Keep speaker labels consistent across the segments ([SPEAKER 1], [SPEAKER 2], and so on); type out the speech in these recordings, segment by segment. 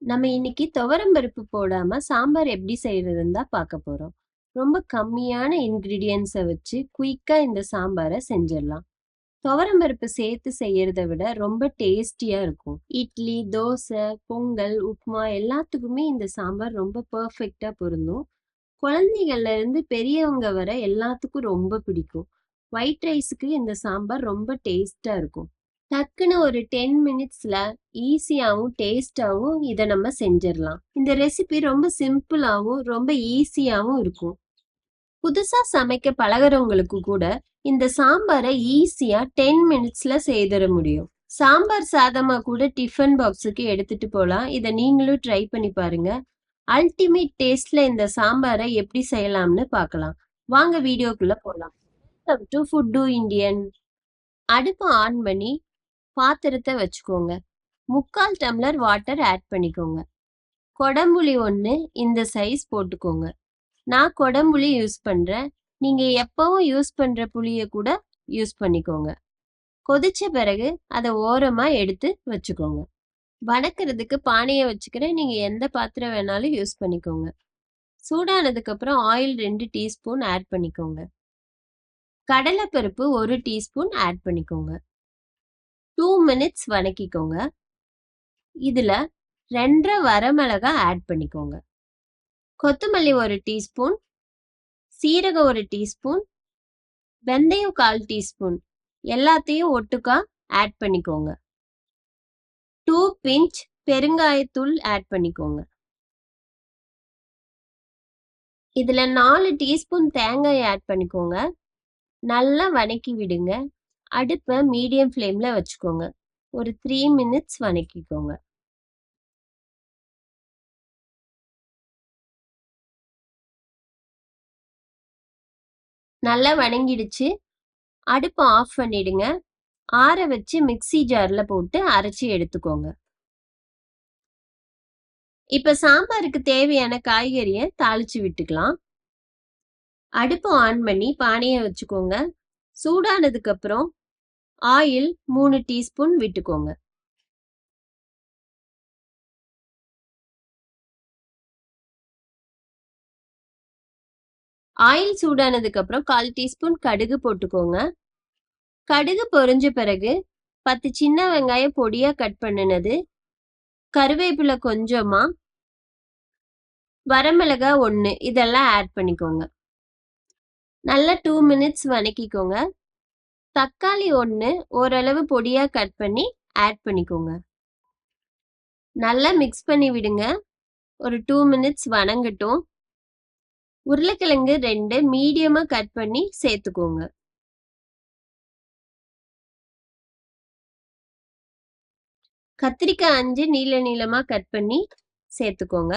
[SPEAKER 1] நம்ம இன்னைக்கு துவரம் பருப்பு போடாம சாம்பார் எப்படி செய்யறதுன்னு தான் பார்க்க போறோம். ரொம்ப கம்மியான இன்கிரீடியன்ஸை வச்சு குயிக்கா இந்த சாம்பாரை செஞ்சிடலாம். துவரம் பருப்பு சேர்த்து செய்யறத விட ரொம்ப டேஸ்டியா இருக்கும். இட்லி, தோசை, பொங்கல், உப்புமா எல்லாத்துக்குமே இந்த சாம்பார் ரொம்ப பெர்ஃபெக்ட்டா பொருந்தும். குழந்தைகள்ல இருந்து பெரியவங்க வர எல்லாத்துக்கும் ரொம்ப பிடிக்கும். ஒயிட் ரைஸுக்கு இந்த சாம்பார் ரொம்ப டேஸ்டா இருக்கும். டக்குன்னு ஒரு 10 மினிட்ஸ்ல ஈஸியாவும் டேஸ்டாவும் இதை நம்ம செஞ்சிடலாம். இந்த ரெசிபி ரொம்ப சிம்பிளாவும் ரொம்ப ஈஸியாவும் இருக்கும். புதுசா சமைக்க பழகுறவங்களுக்கு கூட இந்த சாம்பாரை ஈஸியா 10 மினிட்ஸ்ல செய்திட முடியும். சாம்பார் சாதமா கூட டிஃபன் பாக்ஸுக்கு எடுத்துட்டு போலாம். இதை நீங்களும் ட்ரை பண்ணி பாருங்க. அல்டிமேட் டேஸ்ட்ல இந்த சாம்பாரை எப்படி செய்யலாம்னு பார்க்கலாம். வாங்க வீடியோக்குள்ள போலாம். Welcome to food to Indian. அடுப்பு ஆன் பண்ணி பாத்திரத்தை வச்சுக்கோங்க. 3/4 டம்ளர் வாட்டர் ஆட் பண்ணிக்கோங்க. கொடம்புளி 1 இந்த சைஸ் போட்டுக்கோங்க. நான் கொடம்புளி யூஸ் பண்றேன். நீங்க எப்பவும் யூஸ் பண்ற புளிய கூட யூஸ் பண்ணிக்கோங்க. கொதிச்ச பிறகு அதை ஓரமா எடுத்து வச்சுக்கோங்க. வணக்கிறதுக்கு பானையை வச்சுக்கிறேன். நீங்க எந்த பாத்திரம் வேணாலும் யூஸ் பண்ணிக்கோங்க. சூடானதுக்கு அப்புறம் ஆயில் 2 டீஸ்பூன் ஆட் பண்ணிக்கோங்க. கடலைப்பருப்பு 1 டீஸ்பூன் ஆட் பண்ணிக்கோங்க. 2 மினிட்ஸ் வணக்கிக்கோங்க. இதுல 2 வரமிளகா ஆட் பண்ணிக்கோங்க. கொத்தமல்லி 1 டீஸ்பூன், சீரகம் 1 டீஸ்பூன், வெந்தயம் 1/4 டீஸ்பூன் எல்லாத்தையும் ஒட்டுக்கா ஆட் பண்ணிக்கோங்க. 2 பிஞ்ச் பெருங்காயத்தூள் ஆட் பண்ணிக்கோங்க. இதுல 4 டீஸ்பூன் தேங்காய் ஆட் பண்ணிக்கோங்க. நல்லா வணக்கி விடுங்க. அடுப்பை மீடியம் ஃப்ளேம்ல வச்சுக்கோங்க. ஒரு 3 மினிட்ஸ் வணக்கிக்கோங்க. நல்லா வணங்கிடுச்சு. அடுப்பை ஆஃப் பண்ணிடுங்க. ஆற வச்சு மிக்ஸி ஜார்ல போட்டு அரைச்சி எடுத்துக்கோங்க. இப்ப சாம்பாருக்கு தேவையான காய்கறியை தாளிச்சு விட்டுக்கலாம். அடுப்பு ஆன் பண்ணி பானையை வச்சுக்கோங்க. சூடானதுக்கு அப்புறம் ஆயில் 3 டீஸ்பூன் விட்டுக்கோங்க. ஆயில் சூடானதுக்கு அப்புறம் 1/4 டீஸ்பூன் கடுகு போட்டுக்கோங்க. கடுகு பொரிஞ்ச பிறகு 10 சின்ன வெங்காயம் பொடியா கட் பண்ணினது, கருவேப்பிலை கொஞ்சமா, வரமிளகாய் 1 இதெல்லாம் ஆட் பண்ணிக்கோங்க. நல்லா 2 மினிட்ஸ் வணக்கிக்கோங்க. தக்காளி 1 ஓரளவு பொடியா கட் பண்ணி ஆட் பண்ணிக்கோங்க. நல்லா மிக்ஸ் பண்ணி விடுங்க. ஒரு 2 மினிட்ஸ் வணங்கட்டும். உருளைக்கிழங்கு 2 மீடியமா கட் பண்ணி சேர்த்துக்கோங்க. கத்திரிக்காய் 5 நீள நீளமா கட் பண்ணி சேர்த்துக்கோங்க.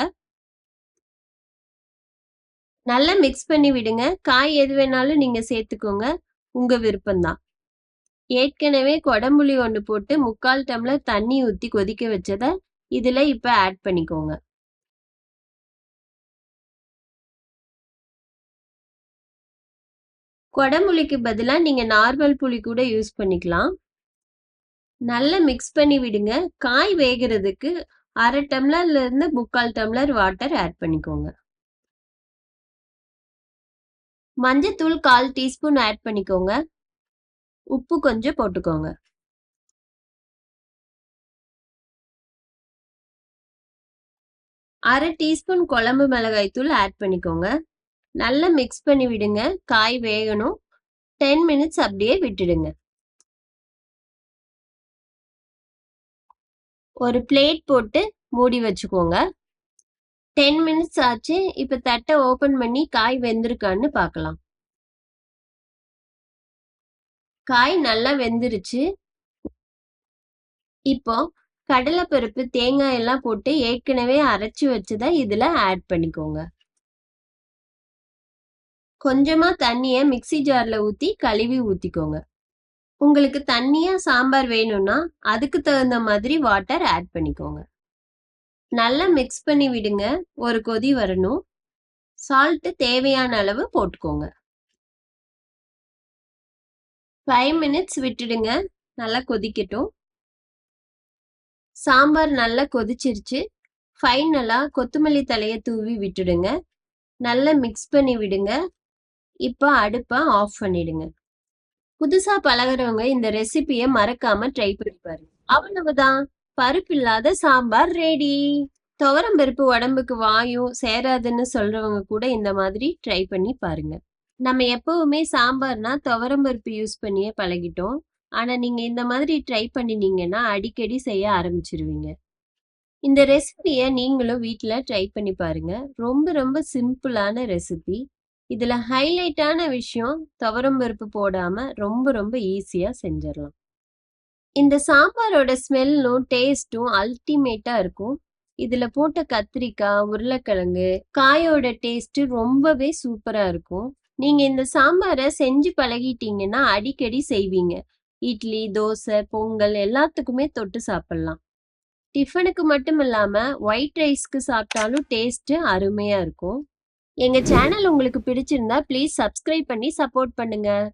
[SPEAKER 1] நல்லா மிக்ஸ் பண்ணி விடுங்க. காய் எது வேணாலும் நீங்க சேர்த்துக்கோங்க, உங்க விருப்பம்தான். ஏற்கனவே கொடம்புளி 1 போட்டு 3/4 டம்ளர் தண்ணி ஊற்றி கொதிக்க வச்சதை இதுல இப்ப ஆட் பண்ணிக்கோங்க. கொடம்புளிக்கு பதிலா நீங்க நார்மல் புளி கூட யூஸ் பண்ணிக்கலாம். நல்லா மிக்ஸ் பண்ணி விடுங்க. காய் வேகிறதுக்கு 1/2 டம்ளர்ல இருந்து 3/4 டம்ளர் வாட்டர் ஆட் பண்ணிக்கோங்க. மஞ்சத்தூள் 1/4 டீஸ்பூன் ஆட் பண்ணிக்கோங்க. உப்பு கொஞ்சம் போட்டுக்கோங்க. அரை டீஸ்பூன் குழம்பு மிளகாய் தூள் ஆட் பண்ணிக்கோங்க. நல்லா மிக்ஸ் பண்ணி விடுங்க. காய் வேகணும். 10 மினிட்ஸ் அப்படியே விட்டுடுங்க. ஒரு பிளேட் போட்டு மூடி வச்சுக்கோங்க. 10 மினிட்ஸ் ஆச்சு. இப்ப தட்டை ஓபன் பண்ணி காய் வெந்திருக்கான்னு பார்க்கலாம். காய் நல்லா வெந்துருச்சு. இப்போ கடலைப்பருப்பு, தேங்காய் எல்லாம் போட்டு ஏற்கனவே அரைச்சு வச்சதை இதுல ஆட் பண்ணிக்கோங்க. கொஞ்சமா தண்ணிய மிக்ஸி ஜார்ல ஊத்தி கழுவி ஊத்திக்கோங்க. உங்களுக்கு தண்ணியா சாம்பார் வேணும்னா அதுக்கு தகுந்த மாதிரி வாட்டர் ஆட் பண்ணிக்கோங்க. நல்லா மிக்ஸ் பண்ணி விடுங்க. ஒரு கொதி வரணும். சால்ட் தேவையான அளவு போட்டுக்கோங்க. 5 மினிட்ஸ் விட்டுடுங்க. நல்லா கொதிக்கட்டும். சாம்பார் நல்லா கொதிச்சிருச்சு. ஃபைனலா கொத்தமல்லி தழைய தூவி விட்டுடுங்க. நல்லா மிக்ஸ் பண்ணி விடுங்க. இப்ப அடுப்ப ஆஃப் பண்ணிடுங்க. புதுசா பழகுறவங்க இந்த ரெசிபிய மறக்காம ட்ரை பண்ணி பாருங்க. அவ்வளவுதான். பருப்பில்லாத சாம்பார் ரெடி. துவரம் பருப்பு உடம்புக்கு வாயும் சேராதுன்னு சொல்றவங்க கூட இந்த மாதிரி ட்ரை பண்ணி பாருங்க. நம்ம எப்பவுமே சாம்பார்னா துவரம் பருப்பு யூஸ் பண்ணியே பழகிட்டோம். ஆனா நீங்க இந்த மாதிரி ட்ரை பண்ணினீங்கன்னா அடிக்கடி செய்ய ஆரம்பிச்சிருவீங்க. இந்த ரெசிபிய நீங்களும் வீட்ல ட்ரை பண்ணி பாருங்க. ரொம்ப ரொம்ப சிம்பிளான ரெசிபி. இதுல ஹைலைட்டான விஷயம் துவரம் பருப்பு போடாம ரொம்ப ரொம்ப ஈஸியா செஞ்சிடலாம். இந்த சாம்பாரோட ஸ்மெல்லும் டேஸ்ட்டும் அல்டிமேட்டா இருக்கும். இதுல போட்ட கத்திரிக்காய், உருளைக்கிழங்கு, காயோட டேஸ்ட் ரொம்பவே சூப்பரா இருக்கும். நீங்க இந்த சாம்பாரை செஞ்சு பழகிட்டீங்கன்னா அடிக்கடி செய்வீங்க. இட்லி, தோசை, பொங்கல் எல்லாத்துக்குமே தொட்டு சாப்பிடலாம். டிஃபனுக்கு மட்டும் இல்லாம ஒயிட் ரைஸ்க்கு சாப்பிட்டாலும் டேஸ்ட் அருமையா இருக்கும். எங்க சேனல் உங்களுக்கு பிடிச்சிருந்தா ப்ளீஸ் சப்ஸ்கிரைப் பண்ணி சப்போர்ட் பண்ணுங்க.